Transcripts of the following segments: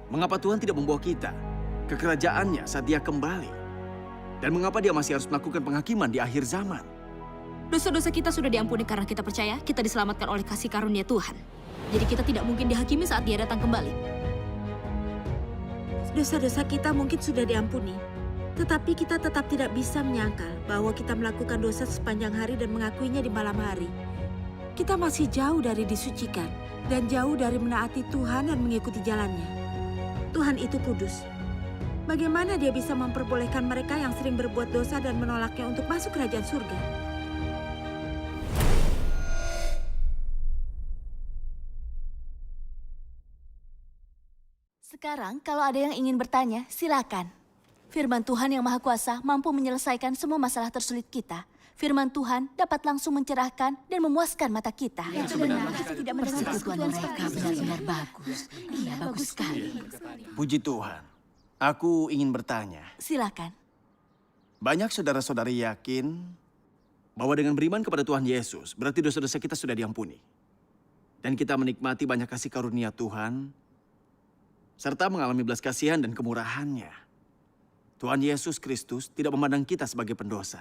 Mengapa Tuhan tidak membawa kita ke kerajaannya saat dia kembali? Dan mengapa dia masih harus melakukan penghakiman di akhir zaman? Dosa-dosa kita sudah diampuni karena kita percaya kita diselamatkan oleh kasih karunia Tuhan. Jadi kita tidak mungkin dihakimi saat dia datang kembali. Dosa-dosa kita mungkin sudah diampuni, tetapi kita tetap tidak bisa menyangkal bahwa kita melakukan dosa sepanjang hari dan mengakuinya di malam hari. Kita masih jauh dari disucikan dan jauh dari menaati Tuhan dan mengikuti jalannya. Tuhan itu kudus. Bagaimana dia bisa memperbolehkan mereka yang sering berbuat dosa dan menolaknya untuk masuk kerajaan surga? Sekarang kalau ada yang ingin bertanya, silakan. Firman Tuhan yang Maha Kuasa mampu menyelesaikan semua masalah tersulit kita. Firman Tuhan dapat langsung mencerahkan dan memuaskan mata kita. Yang benar, kita tidak mendengar Persekutuan mereka benar-benar bagus. Iya, bagus sekali. Puji Tuhan. Aku ingin bertanya. Silakan. Banyak saudara-saudari yakin bahwa dengan beriman kepada Tuhan Yesus, berarti dosa-dosa kita sudah diampuni. Dan kita menikmati banyak kasih karunia Tuhan, serta mengalami belas kasihan dan kemurahan-Nya. Tuhan Yesus Kristus tidak memandang kita sebagai pendosa.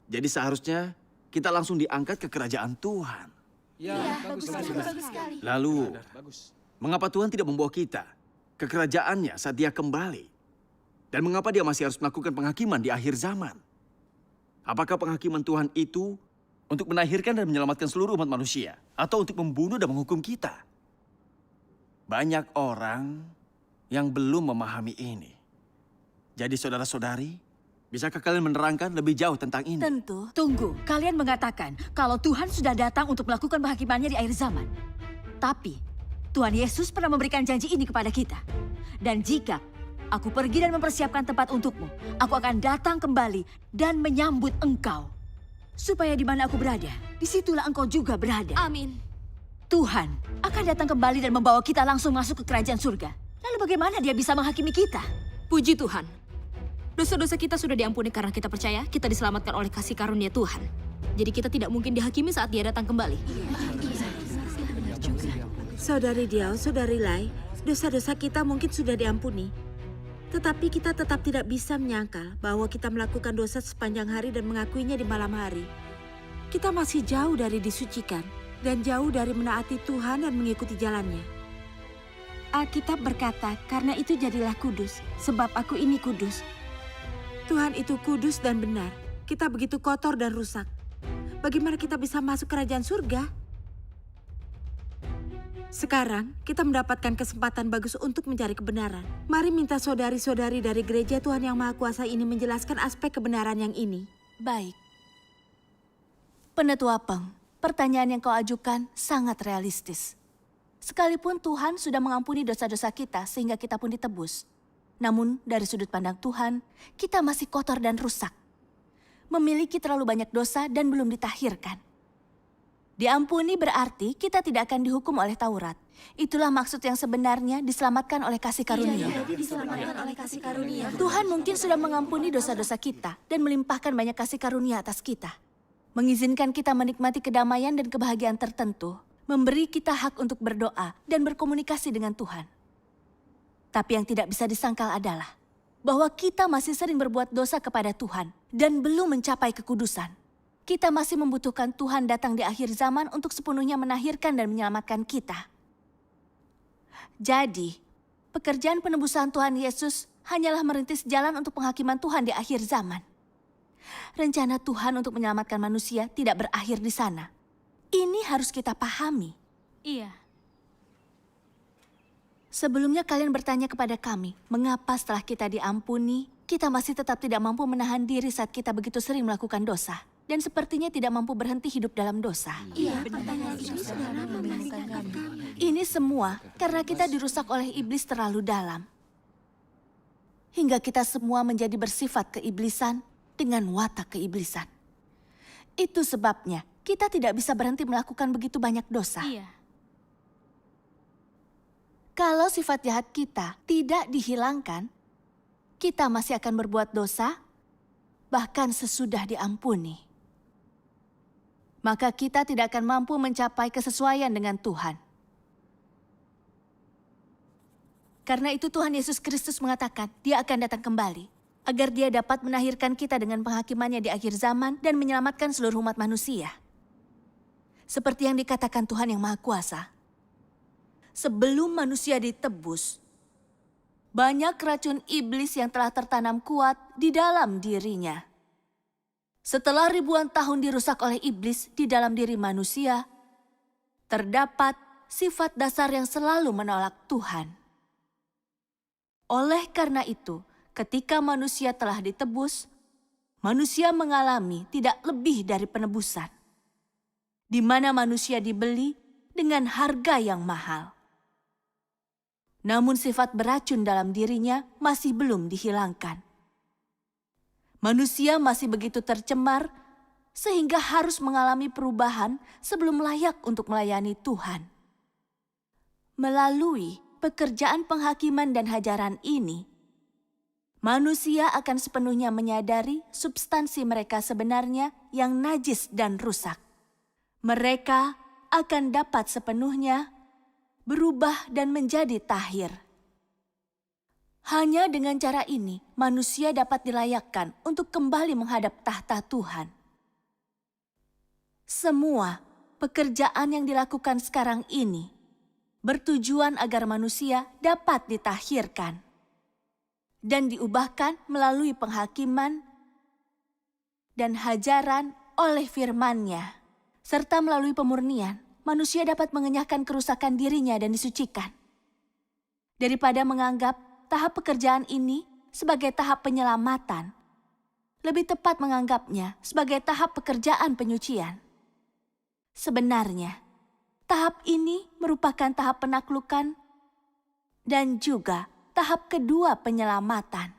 Jadi seharusnya kita langsung diangkat ke kerajaan Tuhan. Ya, bagus sekali. Lalu, mengapa Tuhan tidak membawa kita ke kerajaannya saat dia kembali? Dan mengapa dia masih harus melakukan penghakiman di akhir zaman? Apakah penghakiman Tuhan itu untuk menahirkan dan menyelamatkan seluruh umat manusia? Atau untuk membunuh dan menghukum kita? Banyak orang yang belum memahami ini. Jadi saudara-saudari, bisakah kalian menerangkan lebih jauh tentang ini? Tentu. Tunggu, kalian mengatakan kalau Tuhan sudah datang untuk melakukan penghakimannya di akhir zaman. Tapi, Tuhan Yesus pernah memberikan janji ini kepada kita. Dan jika aku pergi dan mempersiapkan tempat untukmu, aku akan datang kembali dan menyambut engkau. Supaya di mana aku berada, disitulah engkau juga berada. Amin. Tuhan akan datang kembali dan membawa kita langsung masuk ke kerajaan surga. Lalu bagaimana dia bisa menghakimi kita? Puji Tuhan. Dosa-dosa kita sudah diampuni karena kita percaya kita diselamatkan oleh kasih karunia Tuhan. Jadi kita tidak mungkin dihakimi saat dia datang kembali. Saudari Diau, Saudari Lai, dosa-dosa kita mungkin sudah diampuni. Tetapi kita tetap tidak bisa menyangkal bahwa kita melakukan dosa sepanjang hari dan mengakuinya di malam hari. Kita masih jauh dari disucikan dan jauh dari menaati Tuhan dan mengikuti jalannya. Alkitab berkata, karena itu jadilah kudus, sebab aku ini kudus. Tuhan itu kudus dan benar. Kita begitu kotor dan rusak. Bagaimana kita bisa masuk kerajaan surga? Sekarang, kita mendapatkan kesempatan bagus untuk mencari kebenaran. Mari minta saudari-saudari dari gereja Tuhan Yang Maha Kuasa ini menjelaskan aspek kebenaran yang ini. Baik. Penetua Peng, pertanyaan yang kau ajukan sangat realistis. Sekalipun Tuhan sudah mengampuni dosa-dosa kita sehingga kita pun ditebus. Namun dari sudut pandang Tuhan, kita masih kotor dan rusak. Memiliki terlalu banyak dosa dan belum ditahirkan. Diampuni berarti kita tidak akan dihukum oleh Taurat. Itulah maksud yang sebenarnya diselamatkan oleh kasih karunia. Tuhan mungkin sudah mengampuni dosa-dosa kita dan melimpahkan banyak kasih karunia atas kita. Mengizinkan kita menikmati kedamaian dan kebahagiaan tertentu. Memberi kita hak untuk berdoa dan berkomunikasi dengan Tuhan. Tapi yang tidak bisa disangkal adalah bahwa kita masih sering berbuat dosa kepada Tuhan dan belum mencapai kekudusan. Kita masih membutuhkan Tuhan datang di akhir zaman untuk sepenuhnya menahirkan dan menyelamatkan kita. Jadi, pekerjaan penebusan Tuhan Yesus hanyalah merintis jalan untuk penghakiman Tuhan di akhir zaman. Rencana Tuhan untuk menyelamatkan manusia tidak berakhir di sana. Ini harus kita pahami. Iya. Sebelumnya kalian bertanya kepada kami, mengapa setelah kita diampuni, kita masih tetap tidak mampu menahan diri saat kita begitu sering melakukan dosa. Dan sepertinya tidak mampu berhenti hidup dalam dosa. Iya, pertanyaan itu sudah lama membingungkan kami. Ini semua karena kita dirusak oleh iblis terlalu dalam. Hingga kita semua menjadi bersifat keiblisan dengan watak keiblisan. Itu sebabnya kita tidak bisa berhenti melakukan begitu banyak dosa. Iya. Kalau sifat jahat kita tidak dihilangkan, kita masih akan berbuat dosa, bahkan sesudah diampuni. Maka kita tidak akan mampu mencapai kesesuaian dengan Tuhan. Karena itu Tuhan Yesus Kristus mengatakan dia akan datang kembali, agar dia dapat menahirkan kita dengan penghakimannya di akhir zaman dan menyelamatkan seluruh umat manusia. Seperti yang dikatakan Tuhan yang Maha Kuasa, sebelum manusia ditebus, banyak racun iblis yang telah tertanam kuat di dalam dirinya. Setelah ribuan tahun dirusak oleh iblis di dalam diri manusia, terdapat sifat dasar yang selalu menolak Tuhan. Oleh karena itu, ketika manusia telah ditebus, manusia mengalami tidak lebih dari penebusan, di mana manusia dibeli dengan harga yang mahal. Namun sifat beracun dalam dirinya masih belum dihilangkan. Manusia masih begitu tercemar sehingga harus mengalami perubahan sebelum layak untuk melayani Tuhan. Melalui pekerjaan penghakiman dan hajaran ini, manusia akan sepenuhnya menyadari substansi mereka sebenarnya yang najis dan rusak. Mereka akan dapat sepenuhnya berubah dan menjadi tahir. Hanya dengan cara ini, manusia dapat dilayakkan untuk kembali menghadap tahta Tuhan. Semua pekerjaan yang dilakukan sekarang ini bertujuan agar manusia dapat ditahirkan dan diubahkan melalui penghakiman dan hajaran oleh firman-Nya, serta melalui pemurnian, manusia dapat mengenyahkan kerusakan dirinya dan disucikan. Daripada menganggap tahap pekerjaan ini sebagai tahap penyelamatan, lebih tepat menganggapnya sebagai tahap pekerjaan penyucian. Sebenarnya, tahap ini merupakan tahap penaklukan dan juga tahap kedua penyelamatan.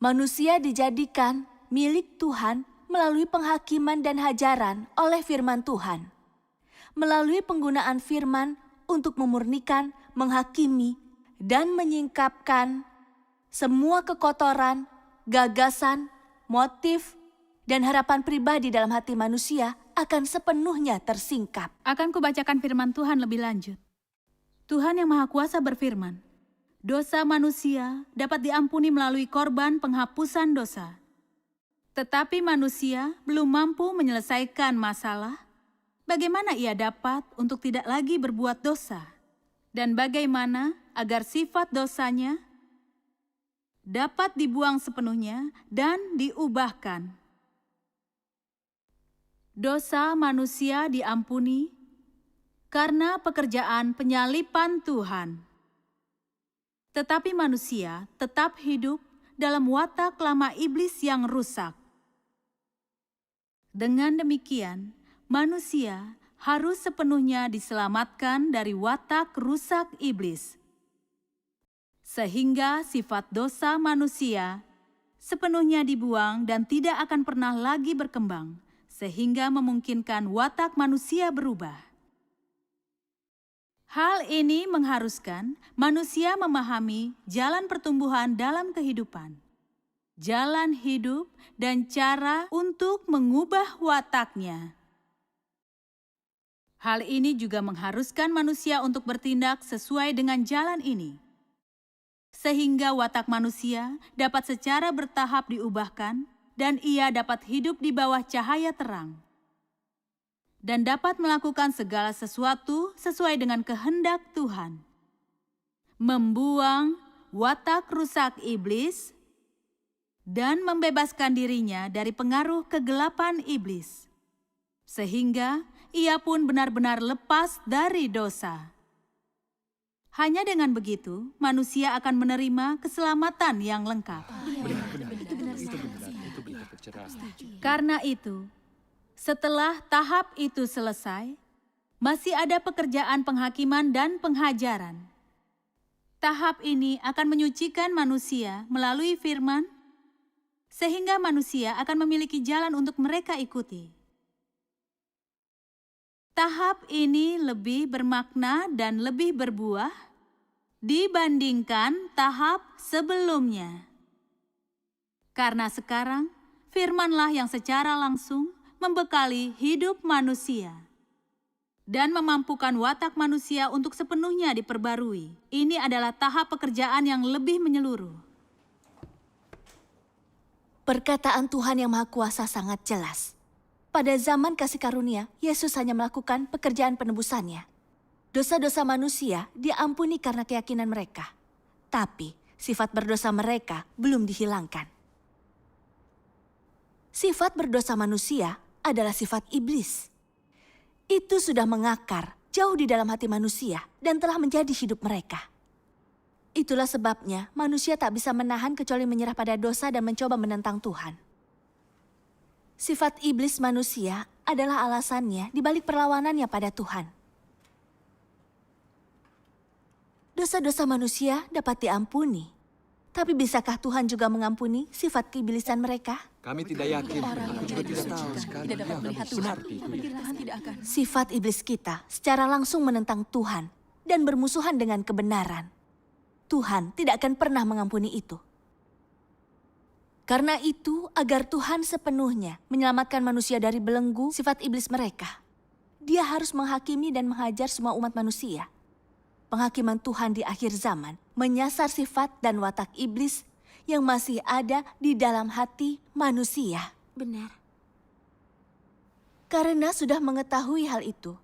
Manusia dijadikan milik Tuhan melalui penghakiman dan hajaran oleh firman Tuhan. Melalui penggunaan firman untuk memurnikan, menghakimi, dan menyingkapkan semua kekotoran, gagasan, motif, dan harapan pribadi dalam hati manusia akan sepenuhnya tersingkap. Akan kubacakan firman Tuhan lebih lanjut. Tuhan yang Maha Kuasa berfirman, dosa manusia dapat diampuni melalui korban penghapusan dosa. Tetapi manusia belum mampu menyelesaikan masalah. Bagaimana ia dapat untuk tidak lagi berbuat dosa? Dan bagaimana agar sifat dosanya dapat dibuang sepenuhnya dan diubahkan? Dosa manusia diampuni karena pekerjaan penyalipan Tuhan. Tetapi manusia tetap hidup dalam watak lama iblis yang rusak. Dengan demikian, manusia harus sepenuhnya diselamatkan dari watak rusak iblis. Sehingga sifat dosa manusia sepenuhnya dibuang dan tidak akan pernah lagi berkembang, sehingga memungkinkan watak manusia berubah. Hal ini mengharuskan manusia memahami jalan pertumbuhan dalam kehidupan, jalan hidup, dan cara untuk mengubah wataknya. Hal ini juga mengharuskan manusia untuk bertindak sesuai dengan jalan ini, sehingga watak manusia dapat secara bertahap diubahkan dan ia dapat hidup di bawah cahaya terang dan dapat melakukan segala sesuatu sesuai dengan kehendak Tuhan. Membuang watak rusak iblis dan membebaskan dirinya dari pengaruh kegelapan iblis, sehingga ia pun benar-benar lepas dari dosa. Hanya dengan begitu, manusia akan menerima keselamatan yang lengkap. Karena itu, setelah tahap itu selesai, masih ada pekerjaan penghakiman dan penghajaran. Tahap ini akan menyucikan manusia melalui firman, sehingga manusia akan memiliki jalan untuk mereka ikuti. Tahap ini lebih bermakna dan lebih berbuah dibandingkan tahap sebelumnya. Karena sekarang, firman-Lah yang secara langsung membekali hidup manusia. dan memampukan watak manusia untuk sepenuhnya diperbarui. Ini adalah tahap pekerjaan yang lebih menyeluruh. Perkataan Tuhan yang Maha Kuasa sangat jelas. Pada zaman kasih karunia, Yesus hanya melakukan pekerjaan penebusannya. Dosa-dosa manusia diampuni karena keyakinan mereka. Tapi sifat berdosa mereka belum dihilangkan. Sifat berdosa manusia adalah sifat iblis. Itu sudah mengakar jauh di dalam hati manusia dan telah menjadi hidup mereka. Itulah sebabnya manusia tak bisa menahan kecuali menyerah pada dosa dan mencoba menentang Tuhan. Sifat iblis manusia adalah alasannya di balik perlawanannya pada Tuhan. Dosa-dosa manusia dapat diampuni. Tapi bisakah Tuhan juga mengampuni sifat keiblisan mereka? Kami tidak yakin. Tidak dapat melihat Tuhan. Sifat iblis kita secara langsung menentang Tuhan dan bermusuhan dengan kebenaran. Tuhan tidak akan pernah mengampuni itu. Karena itu, agar Tuhan sepenuhnya menyelamatkan manusia dari belenggu sifat iblis mereka, Dia harus menghakimi dan menghajar semua umat manusia. Penghakiman Tuhan di akhir zaman menyasar sifat dan watak iblis yang masih ada di dalam hati manusia. Benar. Karena sudah mengetahui hal itu,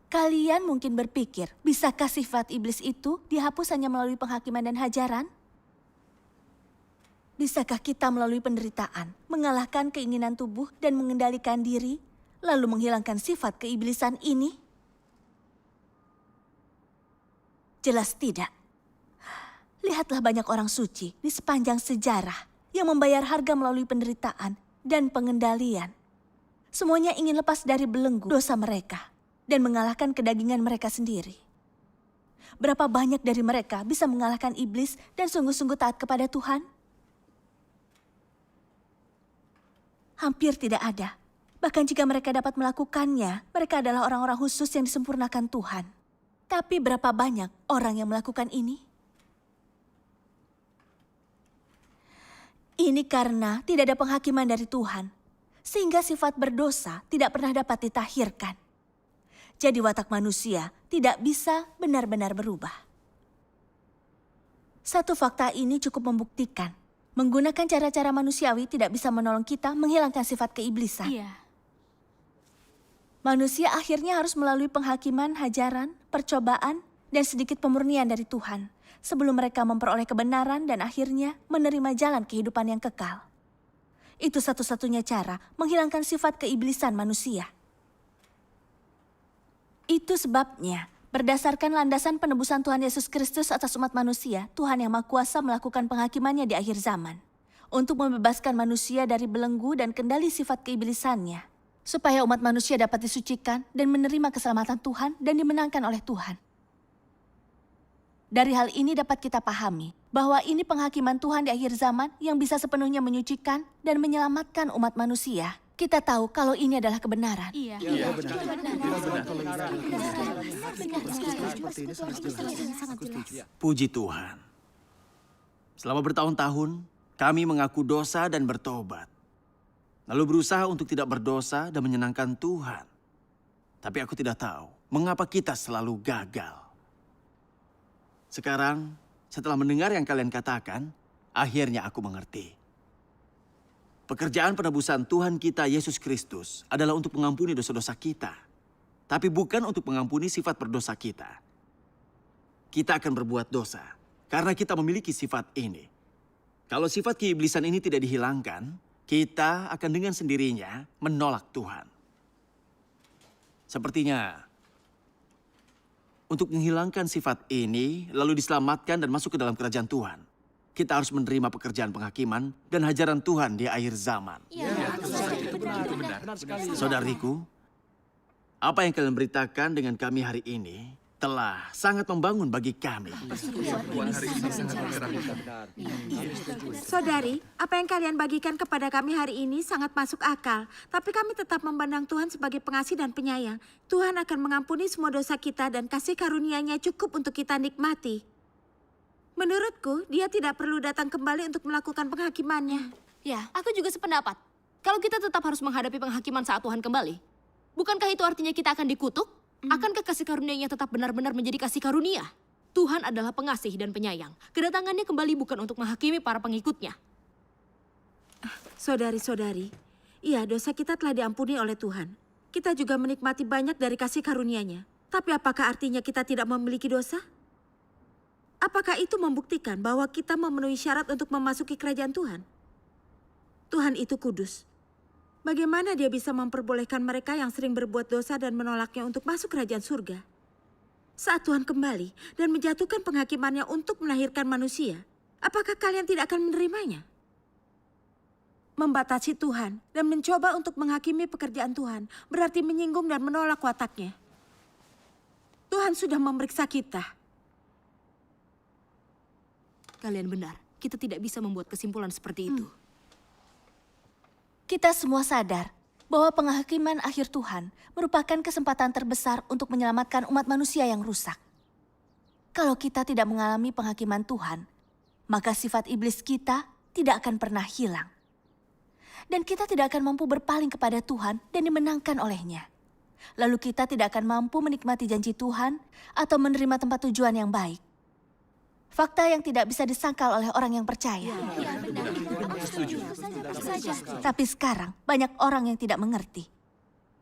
kalian mungkin berpikir, bisakah sifat iblis itu dihapus hanya melalui penghakiman dan hajaran? Bisakah kita melalui penderitaan, mengalahkan keinginan tubuh dan mengendalikan diri, lalu menghilangkan sifat keiblisan ini? Jelas tidak. Lihatlah banyak orang suci di sepanjang sejarah yang membayar harga melalui penderitaan dan pengendalian. Semuanya ingin lepas dari belenggu dosa mereka dan mengalahkan kedagingan mereka sendiri. Berapa banyak dari mereka bisa mengalahkan iblis dan sungguh-sungguh taat kepada Tuhan? Hampir tidak ada. Bahkan jika mereka dapat melakukannya, mereka adalah orang-orang khusus yang disempurnakan Tuhan. Tapi berapa banyak orang yang melakukan ini? Ini karena tidak ada penghakiman dari Tuhan, sehingga sifat berdosa tidak pernah dapat ditahirkan. Jadi watak manusia tidak bisa benar-benar berubah. Satu fakta ini cukup membuktikan menggunakan cara-cara manusiawi tidak bisa menolong kita menghilangkan sifat keiblisan. Iya. Manusia akhirnya harus melalui penghakiman, hajaran, percobaan, dan sedikit pemurnian dari Tuhan sebelum mereka memperoleh kebenaran dan akhirnya menerima jalan kehidupan yang kekal. Itu satu-satunya cara menghilangkan sifat keiblisan manusia. Itu sebabnya, berdasarkan landasan penebusan Tuhan Yesus Kristus atas umat manusia, Tuhan yang Maha Kuasa melakukan penghakimannya di akhir zaman untuk membebaskan manusia dari belenggu dan kendali sifat keiblisannya, supaya umat manusia dapat disucikan dan menerima keselamatan Tuhan dan dimenangkan oleh Tuhan. Dari hal ini dapat kita pahami bahwa ini penghakiman Tuhan di akhir zaman yang bisa sepenuhnya menyucikan dan menyelamatkan umat manusia. Kita tahu kalau ini adalah kebenaran. Iya. Puji Tuhan. Selama bertahun-tahun, kami mengaku dosa dan bertobat. Lalu berusaha untuk tidak berdosa dan menyenangkan Tuhan. Tapi aku tidak tahu mengapa kita selalu gagal. Sekarang, setelah mendengar yang kalian katakan, akhirnya aku mengerti. Pekerjaan penebusan Tuhan kita Yesus Kristus adalah untuk mengampuni dosa-dosa kita. Tapi bukan untuk mengampuni sifat berdosa kita. Kita akan berbuat dosa karena kita memiliki sifat ini. Kalau sifat keiblisan ini tidak dihilangkan, kita akan dengan sendirinya menolak Tuhan. Sepertinya, untuk menghilangkan sifat ini, lalu diselamatkan dan masuk ke dalam kerajaan Tuhan, kita harus menerima pekerjaan penghakiman dan hajaran Tuhan di akhir zaman. Saudariku, apa yang kalian beritakan dengan kami hari ini telah sangat membangun bagi kami. Saudari, apa yang kalian bagikan kepada kami hari ini sangat masuk akal. Tapi kami tetap memandang Tuhan sebagai pengasih dan penyayang. Tuhan akan mengampuni semua dosa kita dan kasih karunia-Nya cukup untuk kita nikmati. Menurutku, Dia tidak perlu datang kembali untuk melakukan penghakimannya. Ya, aku juga sependapat. Kalau kita tetap harus menghadapi penghakiman saat Tuhan kembali, bukankah itu artinya kita akan dikutuk? Akankah kasih karunia-Nya tetap benar-benar menjadi kasih karunia? Tuhan adalah pengasih dan penyayang. Kedatangannya kembali bukan untuk menghakimi para pengikutnya. Saudari-saudari, iya dosa kita telah diampuni oleh Tuhan. Kita juga menikmati banyak dari kasih karunia-Nya. Tapi apakah artinya kita tidak memiliki dosa? Apakah itu membuktikan bahwa kita memenuhi syarat untuk memasuki kerajaan Tuhan? Tuhan itu kudus. Bagaimana Dia bisa memperbolehkan mereka yang sering berbuat dosa dan menolaknya untuk masuk kerajaan surga? Saat Tuhan kembali dan menjatuhkan penghakimannya untuk melahirkan manusia, apakah kalian tidak akan menerimanya? Membatasi Tuhan dan mencoba untuk menghakimi pekerjaan Tuhan berarti menyinggung dan menolak wataknya. Tuhan sudah memeriksa kita. Kalian benar, kita tidak bisa membuat kesimpulan seperti itu. Kita semua sadar bahwa penghakiman akhir Tuhan merupakan kesempatan terbesar untuk menyelamatkan umat manusia yang rusak. Kalau kita tidak mengalami penghakiman Tuhan, maka sifat iblis kita tidak akan pernah hilang. Dan kita tidak akan mampu berpaling kepada Tuhan dan dimenangkan olehnya. Lalu kita tidak akan mampu menikmati janji Tuhan atau menerima tempat tujuan yang baik. Fakta yang tidak bisa disangkal oleh orang yang percaya. Tapi sekarang banyak orang yang tidak mengerti.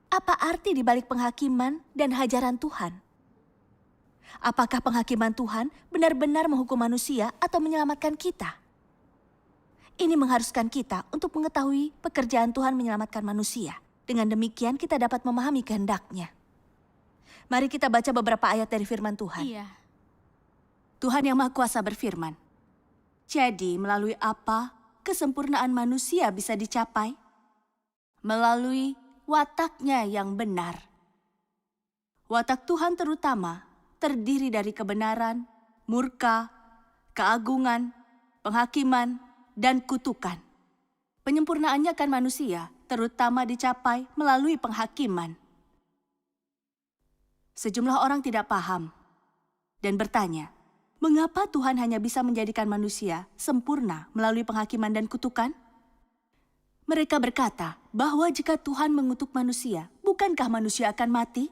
Apa arti di balik penghakiman dan hajaran Tuhan? Apakah penghakiman Tuhan benar-benar menghukum manusia atau menyelamatkan kita? Ini mengharuskan kita untuk mengetahui pekerjaan Tuhan menyelamatkan manusia. Dengan demikian kita dapat memahami kehendak-Nya. Mari kita baca beberapa ayat dari firman Tuhan. Iya. Tuhan yang Maha Kuasa berfirman, "Jadi melalui apa kesempurnaan manusia bisa dicapai? Melalui watak-Nya yang benar." Watak Tuhan terutama terdiri dari kebenaran, murka, keagungan, penghakiman, dan kutukan. Penyempurnaannya akan manusia terutama dicapai melalui penghakiman. Sejumlah orang tidak paham dan bertanya, mengapa Tuhan hanya bisa menjadikan manusia sempurna melalui penghakiman dan kutukan? Mereka berkata bahwa jika Tuhan mengutuk manusia, bukankah manusia akan mati?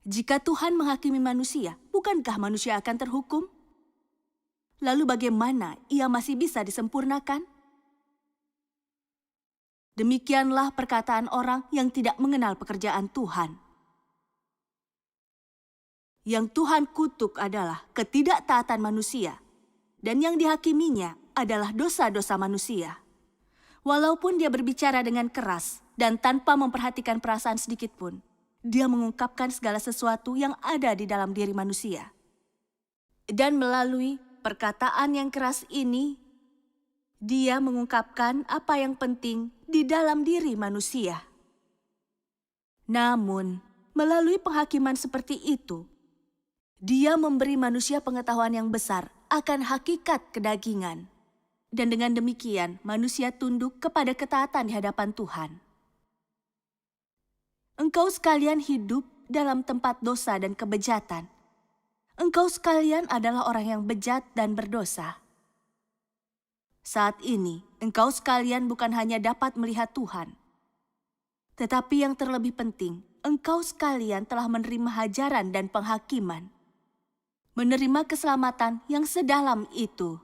Jika Tuhan menghakimi manusia, bukankah manusia akan terhukum? Lalu bagaimana ia masih bisa disempurnakan? Demikianlah perkataan orang yang tidak mengenal pekerjaan Tuhan. Yang Tuhan kutuk adalah ketidaktaatan manusia, dan yang dihakiminya adalah dosa-dosa manusia. Walaupun dia berbicara dengan keras dan tanpa memperhatikan perasaan sedikit pun, dia mengungkapkan segala sesuatu yang ada di dalam diri manusia. Dan melalui perkataan yang keras ini, dia mengungkapkan apa yang penting di dalam diri manusia. Namun, melalui penghakiman seperti itu, Dia memberi manusia pengetahuan yang besar akan hakikat kedagingan. Dan dengan demikian, manusia tunduk kepada ketaatan di hadapan Tuhan. Engkau sekalian hidup dalam tempat dosa dan kebejatan. Engkau sekalian adalah orang yang bejat dan berdosa. Saat ini, engkau sekalian bukan hanya dapat melihat Tuhan, tetapi yang terlebih penting, engkau sekalian telah menerima hajaran dan penghakiman. Menerima keselamatan yang sedalam itu.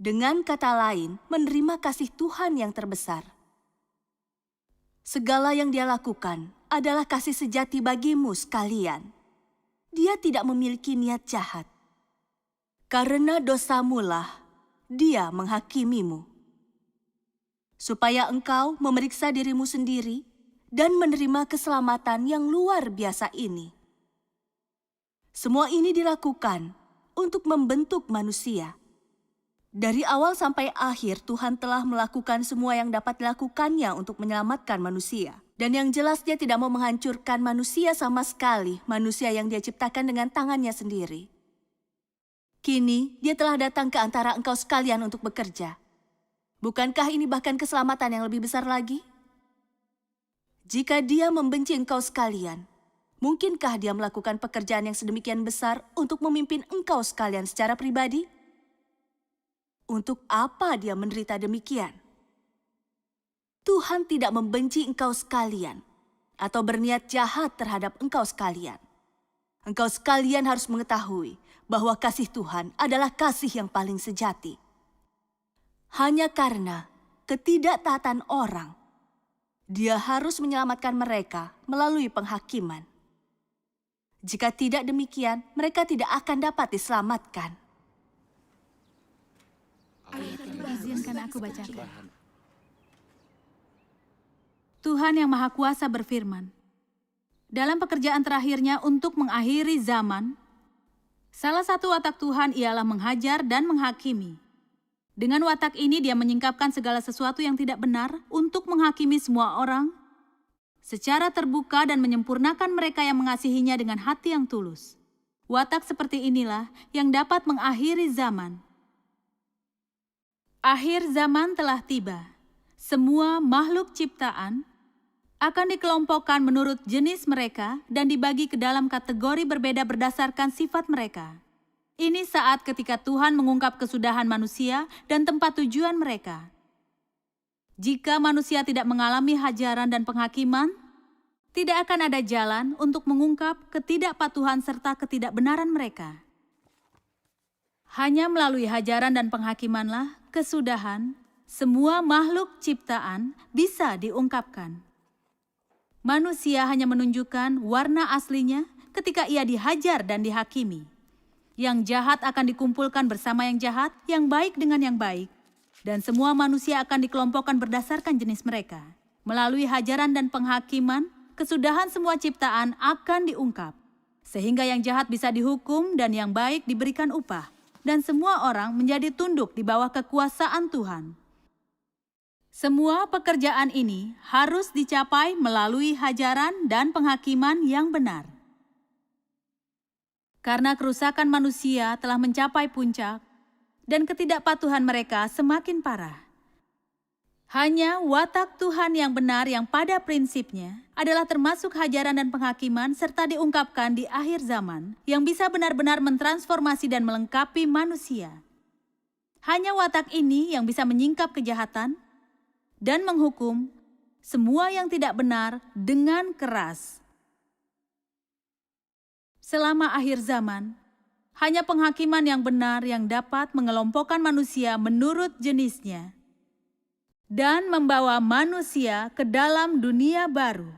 Dengan kata lain, menerima kasih Tuhan yang terbesar. Segala yang Dia lakukan adalah kasih sejati bagimu sekalian. Dia tidak memiliki niat jahat. Karena dosamulah, Dia menghakimimu. Supaya engkau memeriksa dirimu sendiri dan menerima keselamatan yang luar biasa ini. Semua ini dilakukan untuk membentuk manusia. Dari awal sampai akhir, Tuhan telah melakukan semua yang dapat dilakukannya untuk menyelamatkan manusia. Dan yang jelas Dia tidak mau menghancurkan manusia sama sekali, manusia yang Dia ciptakan dengan tangannya sendiri. Kini, Dia telah datang ke antara engkau sekalian untuk bekerja. Bukankah ini bahkan keselamatan yang lebih besar lagi? Jika Dia membenci engkau sekalian, mungkinkah Dia melakukan pekerjaan yang sedemikian besar untuk memimpin engkau sekalian secara pribadi? Untuk apa Dia menderita demikian? Tuhan tidak membenci engkau sekalian, atau berniat jahat terhadap engkau sekalian. Engkau sekalian harus mengetahui bahwa kasih Tuhan adalah kasih yang paling sejati. Hanya karena ketidaktaatan orang, Dia harus menyelamatkan mereka melalui penghakiman. Jika tidak demikian, mereka tidak akan dapat diselamatkan. Izinkan aku bacakan. Tuhan yang Maha Kuasa berfirman, dalam pekerjaan terakhirnya untuk mengakhiri zaman, salah satu watak Tuhan ialah menghajar dan menghakimi. Dengan watak ini dia menyingkapkan segala sesuatu yang tidak benar untuk menghakimi semua orang secara terbuka dan menyempurnakan mereka yang mengasihinya dengan hati yang tulus. Watak seperti inilah yang dapat mengakhiri zaman. Akhir zaman telah tiba. Semua makhluk ciptaan akan dikelompokkan menurut jenis mereka dan dibagi ke dalam kategori berbeda berdasarkan sifat mereka. Ini saat ketika Tuhan mengungkap kesudahan manusia dan tempat tujuan mereka. Jika manusia tidak mengalami hajaran dan penghakiman, tidak akan ada jalan untuk mengungkap ketidakpatuhan serta ketidakbenaran mereka. Hanya melalui hajaran dan penghakimanlah kesudahan semua makhluk ciptaan bisa diungkapkan. Manusia hanya menunjukkan warna aslinya ketika ia dihajar dan dihakimi. Yang jahat akan dikumpulkan bersama yang jahat, yang baik dengan yang baik. Dan semua manusia akan dikelompokkan berdasarkan jenis mereka. Melalui hajaran dan penghakiman, kesudahan semua ciptaan akan diungkap. Sehingga yang jahat bisa dihukum dan yang baik diberikan upah. Dan semua orang menjadi tunduk di bawah kekuasaan Tuhan. Semua pekerjaan ini harus dicapai melalui hajaran dan penghakiman yang benar. Karena kerusakan manusia telah mencapai puncak dan ketidakpatuhan mereka semakin parah. Hanya watak Tuhan yang benar yang pada prinsipnya adalah termasuk hajaran dan penghakiman serta diungkapkan di akhir zaman yang bisa benar-benar mentransformasi dan melengkapi manusia. Hanya watak ini yang bisa menyingkap kejahatan dan menghukum semua yang tidak benar dengan keras. Selama akhir zaman, hanya penghakiman yang benar yang dapat mengelompokkan manusia menurut jenisnya dan membawa manusia ke dalam dunia baru.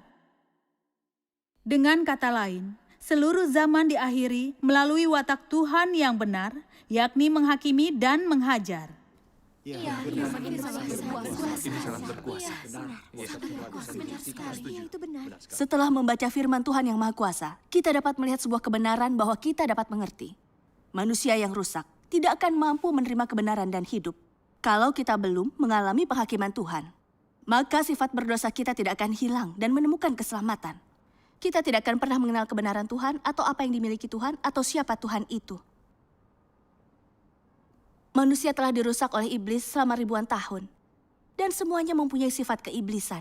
Dengan kata lain, seluruh zaman diakhiri melalui watak Tuhan yang benar, yakni menghakimi dan menghajar. Setelah membaca firman Tuhan yang Maha Kuasa, kita dapat melihat sebuah kebenaran bahwa kita dapat mengerti. Manusia yang rusak tidak akan mampu menerima kebenaran dan hidup kalau kita belum mengalami penghakiman Tuhan. Maka sifat berdosa kita tidak akan hilang dan menemukan keselamatan. Kita tidak akan pernah mengenal kebenaran Tuhan atau apa yang dimiliki Tuhan atau siapa Tuhan itu. Manusia telah dirusak oleh iblis selama ribuan tahun. Dan semuanya mempunyai sifat keiblisan.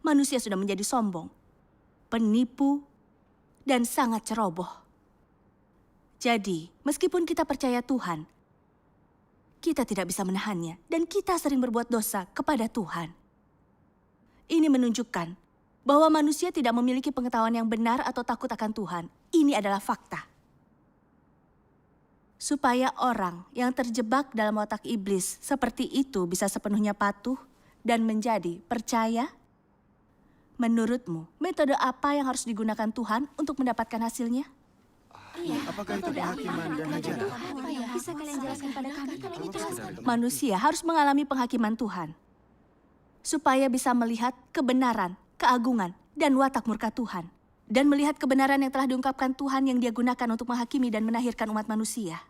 Manusia sudah menjadi sombong, penipu, dan sangat ceroboh. Jadi, meskipun kita percaya Tuhan, kita tidak bisa menahannya dan kita sering berbuat dosa kepada Tuhan. Ini menunjukkan bahwa manusia tidak memiliki pengetahuan yang benar atau takut akan Tuhan. Ini adalah fakta. Supaya orang yang terjebak dalam otak iblis seperti itu bisa sepenuhnya patuh dan menjadi percaya. Menurutmu, metode apa yang harus digunakan Tuhan untuk mendapatkan hasilnya? Apakah itu penghakiman dan hajaran? Bisa kalian jelaskan pada kami? Manusia harus mengalami penghakiman Tuhan supaya bisa melihat kebenaran, keagungan, dan watak murka Tuhan. Dan melihat kebenaran yang telah diungkapkan Tuhan yang Dia gunakan untuk menghakimi dan menahirkan umat manusia.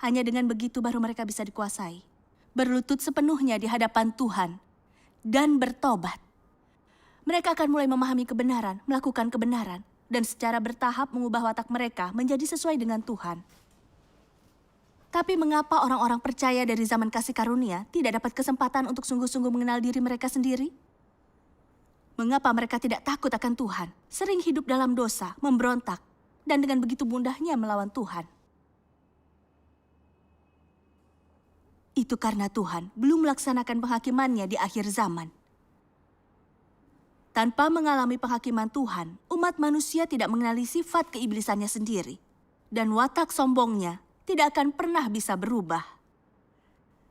Hanya dengan begitu baru mereka bisa dikuasai. Berlutut sepenuhnya di hadapan Tuhan dan bertobat. Mereka akan mulai memahami kebenaran, melakukan kebenaran, dan secara bertahap mengubah watak mereka menjadi sesuai dengan Tuhan. Tapi mengapa orang-orang percaya dari zaman kasih karunia tidak dapat kesempatan untuk sungguh-sungguh mengenal diri mereka sendiri? Mengapa mereka tidak takut akan Tuhan, sering hidup dalam dosa, memberontak, dan dengan begitu mudahnya melawan Tuhan? Itu karena Tuhan belum melaksanakan penghakimannya di akhir zaman. Tanpa mengalami penghakiman Tuhan, umat manusia tidak mengenali sifat keiblisannya sendiri. Dan watak sombongnya tidak akan pernah bisa berubah.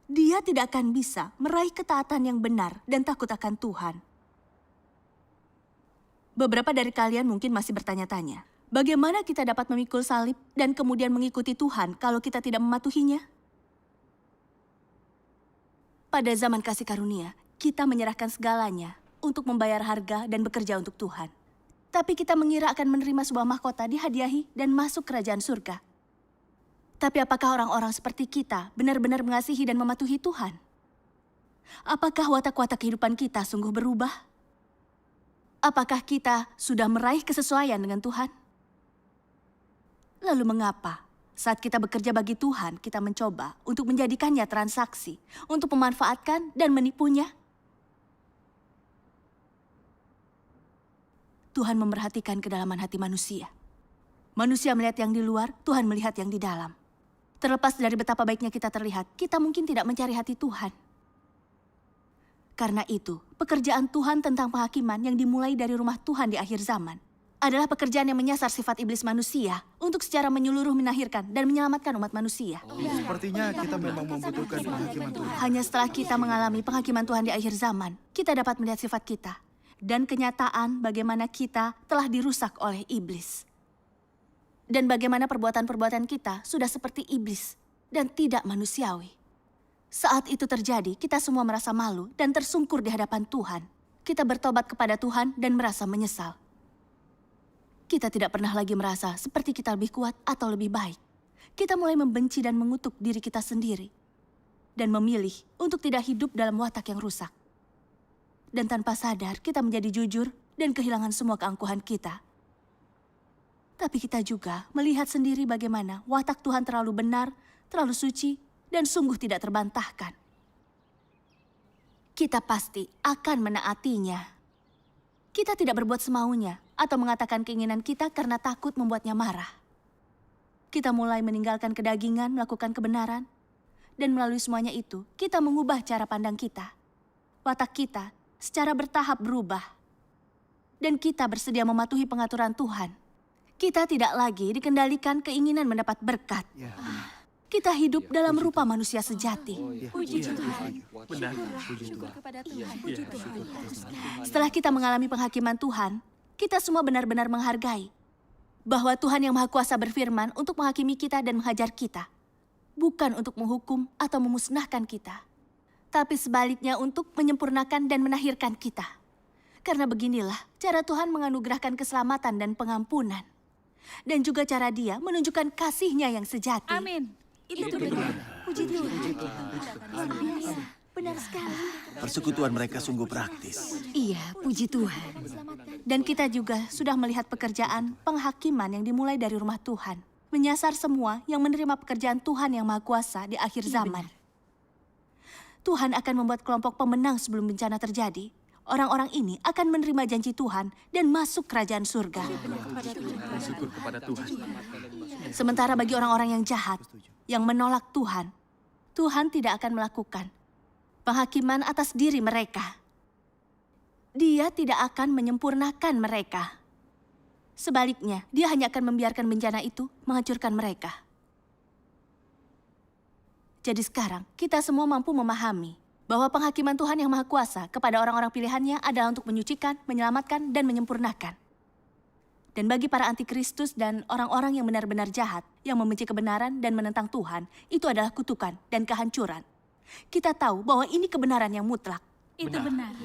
Dia tidak akan bisa meraih ketaatan yang benar dan takut akan Tuhan. Beberapa dari kalian mungkin masih bertanya-tanya, bagaimana kita dapat memikul salib dan kemudian mengikuti Tuhan kalau kita tidak mematuhinya? Pada zaman kasih karunia, kita menyerahkan segalanya untuk membayar harga dan bekerja untuk Tuhan. Tapi kita mengira akan menerima sebuah mahkota dihadiahi dan masuk kerajaan surga. Tapi apakah orang-orang seperti kita benar-benar mengasihi dan mematuhi Tuhan? Apakah watak-watak kehidupan kita sungguh berubah? Apakah kita sudah meraih kesesuaian dengan Tuhan? Lalu mengapa saat kita bekerja bagi Tuhan, kita mencoba untuk menjadikannya transaksi, untuk memanfaatkan dan menipunya? Tuhan memerhatikan kedalaman hati manusia. Manusia melihat yang di luar, Tuhan melihat yang di dalam. Terlepas dari betapa baiknya kita terlihat, kita mungkin tidak mencari hati Tuhan. Karena itu, pekerjaan Tuhan tentang penghakiman yang dimulai dari rumah Tuhan di akhir zaman adalah pekerjaan yang menyasar sifat iblis manusia untuk secara menyeluruh menahirkan dan menyelamatkan umat manusia. Sepertinya kita memang membutuhkan penghakiman Tuhan. Hanya setelah kita mengalami penghakiman Tuhan di akhir zaman, kita dapat melihat sifat kita dan kenyataan bagaimana kita telah dirusak oleh iblis. Dan bagaimana perbuatan-perbuatan kita sudah seperti iblis dan tidak manusiawi. Saat itu terjadi, kita semua merasa malu dan tersungkur di hadapan Tuhan. Kita bertobat kepada Tuhan dan merasa menyesal. Kita tidak pernah lagi merasa seperti kita lebih kuat atau lebih baik. Kita mulai membenci dan mengutuk diri kita sendiri. Dan memilih untuk tidak hidup dalam watak yang rusak. Dan tanpa sadar, kita menjadi jujur dan kehilangan semua keangkuhan kita. Tapi kita juga melihat sendiri bagaimana watak Tuhan terlalu benar, terlalu suci, dan sungguh tidak terbantahkan. Kita pasti akan menaatinya. Kita tidak berbuat semaunya atau mengatakan keinginan kita karena takut membuatnya marah. Kita mulai meninggalkan kedagingan, melakukan kebenaran, dan melalui semuanya itu, kita mengubah cara pandang kita. Watak kita secara bertahap berubah. Dan kita bersedia mematuhi pengaturan Tuhan. Kita tidak lagi dikendalikan keinginan mendapat berkat. Kita hidup dalam rupa manusia sejati. Puji Tuhan. Benar. Syukur kepada Tuhan. Puji Tuhan. Setelah kita mengalami penghakiman Tuhan, kita semua benar-benar menghargai bahwa Tuhan yang Maha Kuasa berfirman untuk menghakimi kita dan menghajar kita. Bukan untuk menghukum atau memusnahkan kita. Tapi sebaliknya untuk menyempurnakan dan menahirkan kita. Karena beginilah cara Tuhan menganugerahkan keselamatan dan pengampunan. Dan juga cara Dia menunjukkan kasih-Nya yang sejati. Amin. Itu benar. Puji Tuhan. Benar sekali. Persekutuan mereka sungguh praktis. Iya, puji Tuhan. Dan kita juga sudah melihat pekerjaan penghakiman yang dimulai dari rumah Tuhan. Menyasar semua yang menerima pekerjaan Tuhan yang Maha Kuasa di akhir zaman. Tuhan akan membuat kelompok pemenang sebelum bencana terjadi. Orang-orang ini akan menerima janji Tuhan dan masuk kerajaan surga. Syukur kepada Tuhan. Sementara bagi orang-orang yang jahat, yang menolak Tuhan, Tuhan tidak akan melakukan penghakiman atas diri mereka. Dia tidak akan menyempurnakan mereka. Sebaliknya, Dia hanya akan membiarkan bencana itu menghancurkan mereka. Jadi sekarang, kita semua mampu memahami bahwa penghakiman Tuhan yang Maha Kuasa kepada orang-orang pilihannya adalah untuk menyucikan, menyelamatkan, dan menyempurnakan. Dan bagi para antikristus dan orang-orang yang benar-benar jahat, yang membenci kebenaran dan menentang Tuhan, itu adalah kutukan dan kehancuran. Kita tahu bahwa ini kebenaran yang mutlak. Itu benar.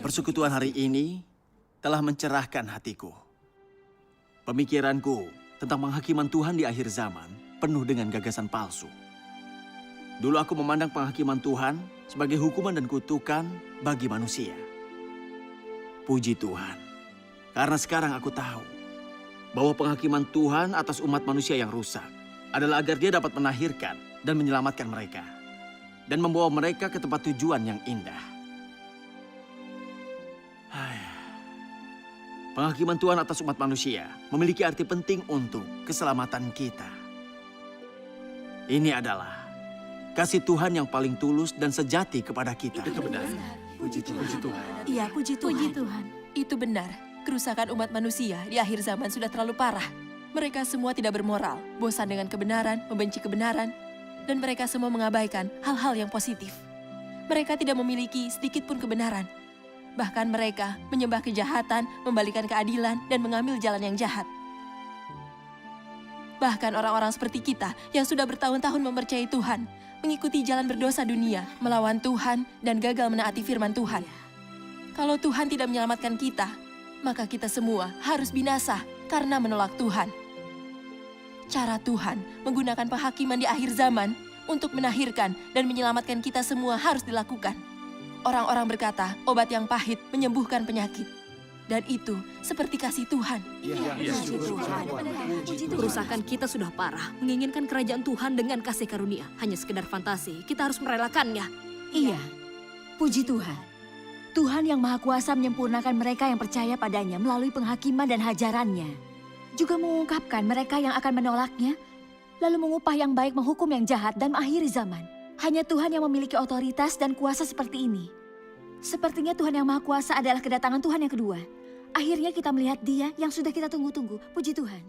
Persekutuan hari ini telah mencerahkan hatiku. Pemikiranku tentang penghakiman Tuhan di akhir zaman penuh dengan gagasan palsu. Dulu aku memandang penghakiman Tuhan sebagai hukuman dan kutukan bagi manusia. Puji Tuhan, karena sekarang aku tahu bahwa penghakiman Tuhan atas umat manusia yang rusak adalah agar Dia dapat menahirkan dan menyelamatkan mereka dan membawa mereka ke tempat tujuan yang indah. Penghakiman Tuhan atas umat manusia memiliki arti penting untuk keselamatan kita. Ini adalah kasih Tuhan yang paling tulus dan sejati kepada kita. Itu benar. Puji Tuhan. Iya, puji Tuhan. Puji Tuhan. Itu benar. Kerusakan umat manusia di akhir zaman sudah terlalu parah. Mereka semua tidak bermoral, bosan dengan kebenaran, membenci kebenaran, dan mereka semua mengabaikan hal-hal yang positif. Mereka tidak memiliki sedikit pun kebenaran. Bahkan mereka menyembah kejahatan, membalikan keadilan, dan mengambil jalan yang jahat. Bahkan orang-orang seperti kita yang sudah bertahun-tahun mempercayai Tuhan, mengikuti jalan berdosa dunia, melawan Tuhan, dan gagal menaati firman Tuhan. Kalau Tuhan tidak menyelamatkan kita, maka kita semua harus binasa karena menolak Tuhan. Cara Tuhan menggunakan penghakiman di akhir zaman untuk menahirkan dan menyelamatkan kita semua harus dilakukan. Orang-orang berkata, obat yang pahit menyembuhkan penyakit. Dan itu seperti kasih Tuhan. Kerusakan kita sudah parah. Menginginkan kerajaan Tuhan dengan kasih karunia. Hanya sekedar fantasi. Kita harus merelakannya. Iya, puji Tuhan. Tuhan yang Maha Kuasa menyempurnakan mereka yang percaya padanya melalui penghakiman dan hajarannya. Juga mengungkapkan mereka yang akan menolaknya, lalu mengupah yang baik menghukum yang jahat dan mengakhiri zaman. Hanya Tuhan yang memiliki otoritas dan kuasa seperti ini. Sepertinya Tuhan yang Maha Kuasa adalah kedatangan Tuhan yang kedua. Akhirnya kita melihat Dia yang sudah kita tunggu-tunggu. Puji Tuhan.